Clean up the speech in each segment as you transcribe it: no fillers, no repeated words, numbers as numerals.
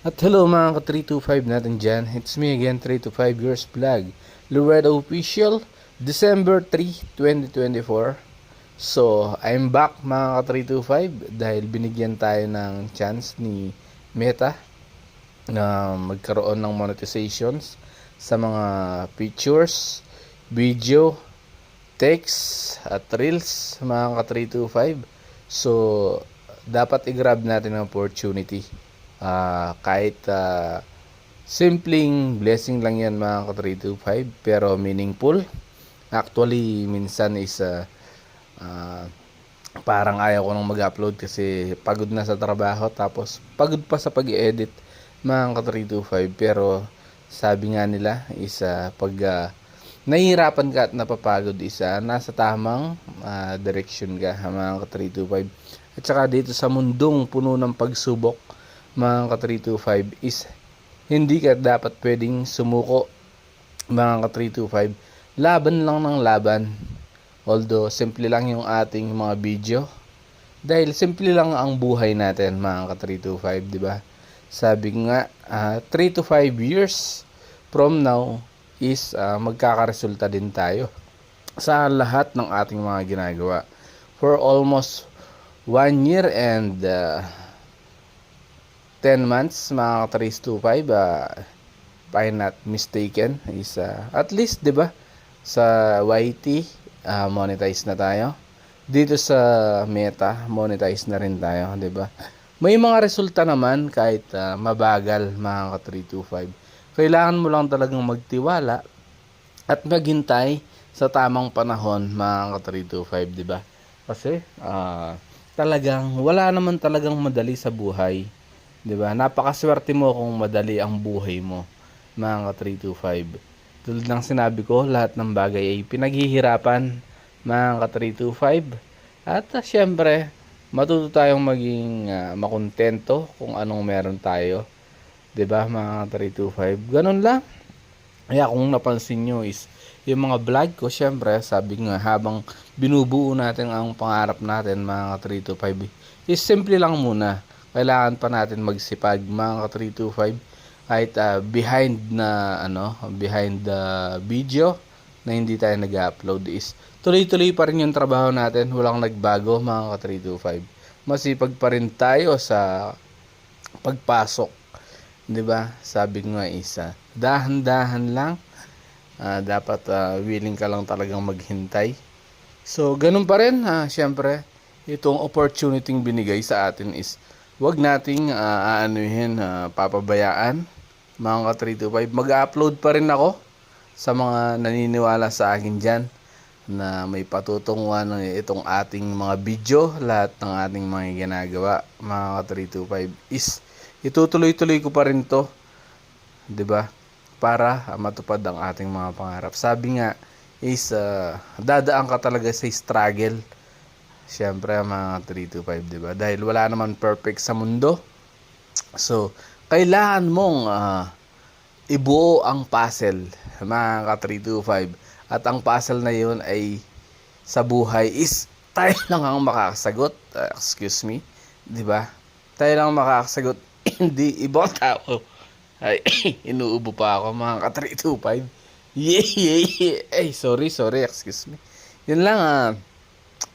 At hello mga ka-325 natin dyan. It's me again, 325 Years Vlog. Luredo Official, December 3, 2024. So, I'm back mga ka-325 dahil binigyan tayo ng chance ni Meta na magkaroon ng monetizations sa mga pictures, video, text, at reels mga ka-325. So, dapat i-grab natin ang opportunity. Kahit simpleng blessing lang yan mga ka-325 pero meaningful. Actually minsan is parang ayaw ko nang mag-upload kasi pagod na sa trabaho tapos pagod pa sa pag-edit mga ka-325. Pero sabi nga nila is pag nahihirapan ka at napapagod nasa tamang direction ka mga ka-325. At saka dito sa mundong puno ng pagsubok mga ka-325 is hindi ka dapat pwedeng sumuko mga ka-325. Laban lang ng laban. Although simple lang yung ating mga video dahil simple lang ang buhay natin mga ka-325, di ba? Sabi nga 3 to 5 years from now is magkakaresulta din tayo sa lahat ng ating mga ginagawa. For almost 1 year and 10 months mga ka-325, if I'm not mistaken is at least 'di ba sa YT monetize na tayo. Dito sa Meta monetize na rin tayo, 'di ba? May mga resulta naman kahit mabagal mga ka-325. Kailangan mo lang talagang magtiwala at maghintay sa tamang panahon mga ka-325, 'di ba? Kasi talagang wala naman talagang madali sa buhay. 'Di ba? Napakaswerte mo kung madali ang buhay mo, mga ka-325. Tulad ng sinabi ko, lahat ng bagay ay pinaghihirapan, mga ka-325. At syempre, matuto tayong maging makontento kung anong meron tayo. 'Di ba, mga ka-325? Ganun lang. Kaya kung napansin nyo is yung mga vlog ko, syempre, sabi nga habang binubuo natin ang pangarap natin, mga ka-325, is simple lang muna. Kailangan pa natin magsipag mga ka-325 kahit behind the video na hindi tayo nag-upload is tuloy-tuloy pa rin yung trabaho natin, walang nagbago mga ka-325. Masipag pa rin tayo sa pagpasok, 'di ba? Sabi nga isa, dahan-dahan lang. Dapat willing ka lang talagang maghintay. So ganun pa rin, syempre itong opportunity binigay sa atin is wag nating papabayaan mga ka-325. Mag-upload pa rin ako sa mga naniniwala sa akin dyan na may patutunguhan itong ating mga video. Lahat ng ating mga ginagawa mga ka-325 is itutuloy-tuloy ko pa rin to, 'di ba? Para matupad ang ating mga pangarap. Sabi nga is dadaan ka talaga sa struggle. Siyempre mga 325, 'di ba? Dahil wala naman perfect sa mundo. So, kailangan mong ibuo ang puzzle, mga ka-325. At ang puzzle na 'yon ay sa buhay is tayo lang ang makakasagot. Excuse me, 'di ba? Tayo lang ang makakasagot, hindi ibang tao. Ay, inuubo pa ako mga ka-325. Ay, sorry, excuse me. Yun lang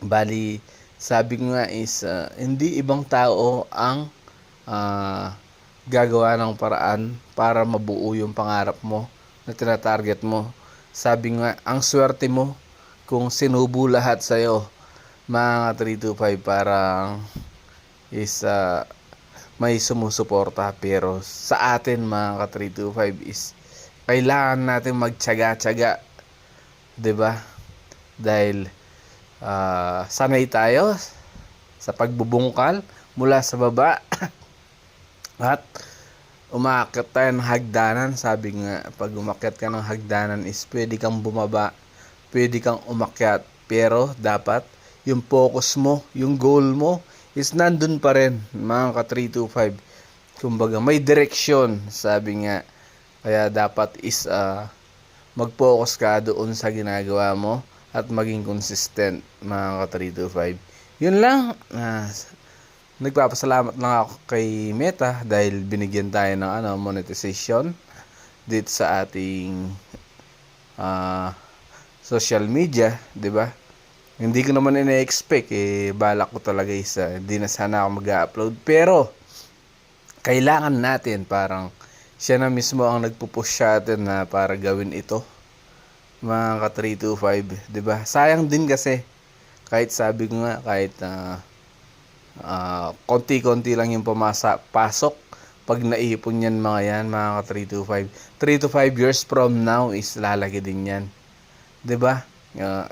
bali, sabi ko nga is hindi ibang tao ang gagawa ng paraan para mabuo yung pangarap mo na tinatarget mo. Sabi nga, ang swerte mo kung sinubo lahat sa'yo, mga 325, parang is may sumusuporta. Pero sa atin mga ka-325 is kailangan natin magtiyaga-tiyaga, 'di ba? Dahil sanay tayo sa pagbubungkal mula sa baba at umakyat tayo ng hagdanan. Sabi nga, pag umakyat ka ng hagdanan is pwede kang bumaba, pwede kang umakyat, pero dapat yung focus mo, yung goal mo is nandun pa rin mga ka-325. Kumbaga may direksyon, sabi nga. Kaya dapat is mag-focus ka doon sa ginagawa mo at maging consistent mga ka-325. Yun lang. nagpapasalamat lang ako kay Meta dahil binigyan tayo ng monetization dito sa ating social media, 'di ba? Hindi ko naman ina-expect balak ko talaga hindi na sana ako mag-upload, pero kailangan natin, parang siya na mismo ang nagpo-push sa atin na para gawin ito, mga ka 325, 'di ba? Sayang din kasi kahit sabi ko nga, kahit konti-konti lang yung pasok pag naipon yan mga ka 325, 3 to 5 years from now is lalaki din yan, 'di ba?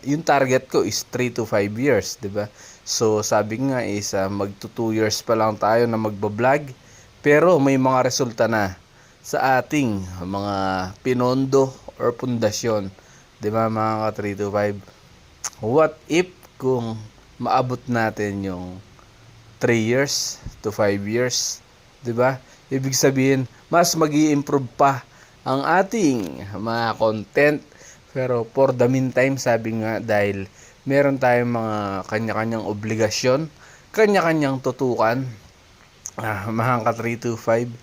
Yung target ko is 3 to 5 years, 'di ba? So sabi nga is magto 2 years pa lang tayo na magba-vlog, pero may mga resulta na sa ating mga pinondo or pundasyon, 'di ba mga ka 325? What if kung maabot natin yung 3 years to 5 years, 'di ba? Ibig sabihin, mas magi-improve pa ang ating mga content. Pero for the meantime, sabi nga, dahil meron tayong mga kanya-kanyang obligasyon, kanya-kanyang tutukan, mga ka 325,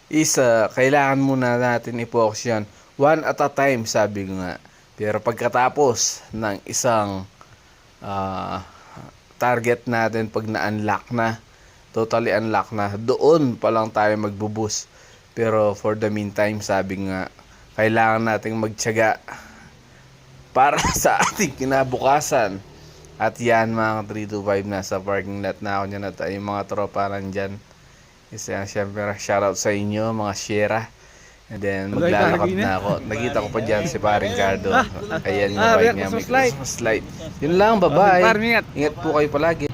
is kailangan muna natin i-focus yan one at a time, sabi nga. Pero pagkatapos ng isang target natin, pag na-unlock na, totally unlock na, doon pa lang tayo magbo-boost. Pero for the meantime, sabi nga, kailangan nating magtiyaga para sa ating kinabukasan. At yan mga 325, nasa parking lot na ako dyan at yung mga tropa nandyan. Isa syempre shoutout sa inyo mga Sierra. And then maglalakad na ako. Nakita ko pa dyan si Paring Cardo. Ayan yung bike niya, may Christmas light. Yun lang, bye bye. Ingat po kayo palagi.